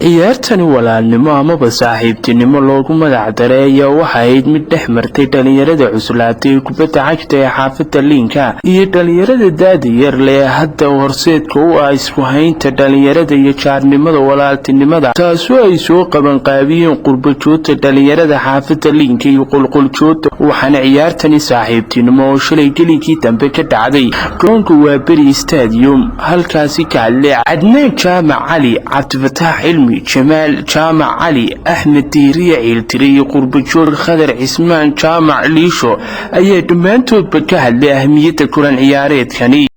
ciyaartani walaalnimo amaba saaxiibtinimo loogu magac daray ayaa waxa ahayd mid dhex martay dhalinyarada cuslaatay kubadda cagta ee xaafadda Liinka iyo dhalinyarada daada yar leh hadda horseedka u ah isku haynta dhalinyarada iyo jaarnimada walaaltinimada taasoo ay soo qaban qaabiyeen qurbajoodta dhalinyarada xaafadda Liinka iyo qulquljoodta waxaana ciyaartani saaxiibtinimo oo shalay geligii dambe ka dhacday garoonka Waaberi Stadium halkaasi ka hadlay Adnaan Jaamac Cali Cabdifataax Cilmi جمال جامع علي أحمد ديرية عيلتري قربجور خضر عثمان جامع ليشو أي دمانتو بكهل لأهمية الكرة عيارات كاني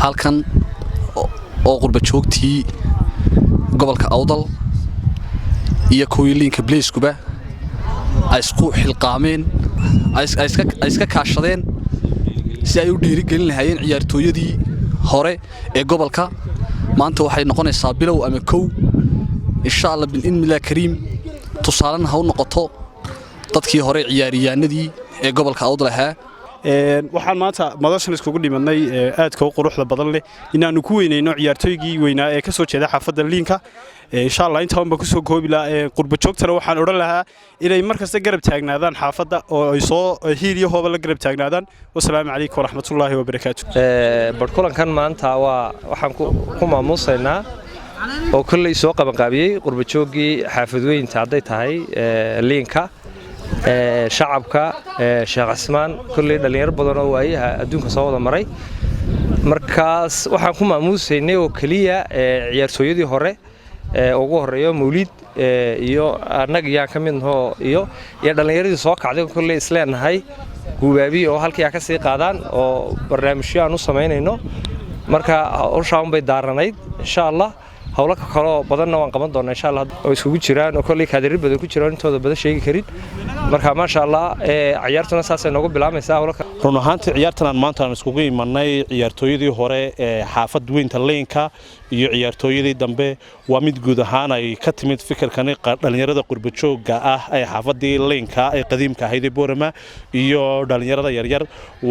halkan oo qurbajoogtii gobolka Awdal iyo Liinka Blaze-kuba ay isku xilqaameen ay iska kaashadeen si ay u dhiirigelin lahaayeen ciyaartooyadii hore ee gobolka maanta waxay noqonaysaa bilow ama kow insha Allah bil ilmi kariim tusaalan ha u noqoto dadkii hore ciyaariyaanadii ee gobolka Awdal ahaa waxaan maanta madashan iskugu dhimanay aadka u quruxda badan leh inaanu ku weyneyno ciyaartooygii weynaa ee ka soo jeeda xaafadda Liinka insha Allah inta aan ku soo koobi lahaa qurbajoogtana waxaan oran lahaa inay markasta garab taagnaadaan xaafadda oo ay soo hiiliyo hooba la garab taagnaadaan wassalaamu calaykum waraxmatullaahi wabarakaatuh barkulankan maanta waxaan ku maamuusaynaa oo kulli soo qaban qaabiyay qurbajoogii xaafadweynta haday tahay Liinka shacabka Sheekh Cismaan kulli dhalinyaro badan oo waayaha adduunka soo wada maray markaas waxaan ku maamuusaynay oo kaliya ciyaartooyadii hore ugu horeeyo Mawlid iyo annaga yaan ka mid noo iyo dhalinyaradii soo kacday kulli isleenahay gubaabi oo halkii ka sii qaadaan oo barnaamijyo aan u sameynayno marka hawshaan bay daaranayd insha Allah hawlo kale badanna waan qaban doonaa insha Allah oo isugu jiraan oo kulli kaadiri badan ku jiraan intooda badan sheegi karin marka ma sha Allah ciyaartuna saasay noogu bilaamaysaa hawlo run ahaantii ciyaartan aan maanta iskugu imanay ciyaartooyadii hore ee xaafad weynta Liinka iyo ciyaartooyadii dambe waa mid guud ahaan ay ka timid fikirkan dhalinyarada qurbajooga ah ee xaafadii Liinka ee qadiimka ahayd Boorama iyo dhalinyarada yaryar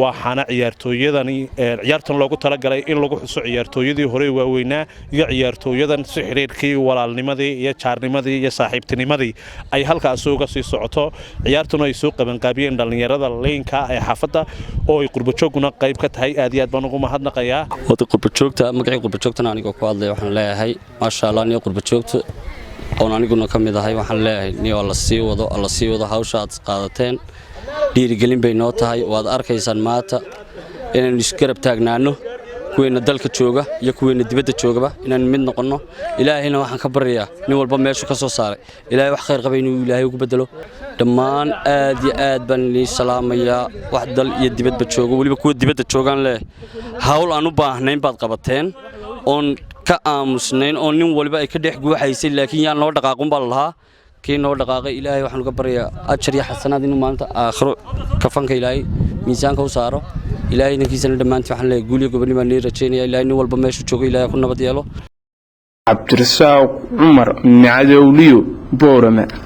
waxaana ciyaartan loogu talagalay in lagu xuso ciyaartooyadii hore waaweynaa iyo ciyaartooyada si xiriirkii walaalnimadii iyo jaarnimadii iyo saaxiibtinimadii ay halkaas uga sii socoto ciyaartuna ay soo qaban qaabiyeen dhalinyarada Liinka ee xaafadda oo ay qurbajooguna qayb ka tahay aad iyo aad baan ugu mahadnaqayaa wada qurbajoogta magacii qurbajoogtana aniga ku hadlay waxaan leeyahay ma sha Allah niyo qurbajoogta oo aniguna kamid ahay waxaan leeyahay niyo la sii wado hawsha aad qaadateen dhiirigelin bay noo tahay waad arkaysaan maanta inaan isgarab taagnaano kuweena dalka jooga iyo kuweena dibadda joogaba inaan mid noqono ilaahayna waxaan ka baryaa nin walba meeshu ka soo saaray ilaahay wax khayr qaba inuu ilaahay ugu bedelo dhammaan aad iyo aad baan lii salaamayaa wax dal iyo dibadba jooga waliba kuwa dibadda joogan leh hawl aan u baahnayn baad qabateen oon ka aamusnayn oo nin walba ay ka dhex guuxaysay laakiin yaan loo dhaqaaqun baa lahaa kii noo dhaqaaqay ilaahay waxaan uga baryaa ajar iyo xasanaad inuu maanta aakhiro kafanka ilaahay miisaanka u saaro ilaahay ninkiisana dhamaantii waxaan leeyahay guuliyo gobonimo aan rajeynayaa ilaahay nin walba meeshu joogo ilaahay ku nabad yeelo Cabdirasaaq Umar Macadowliyo Boorama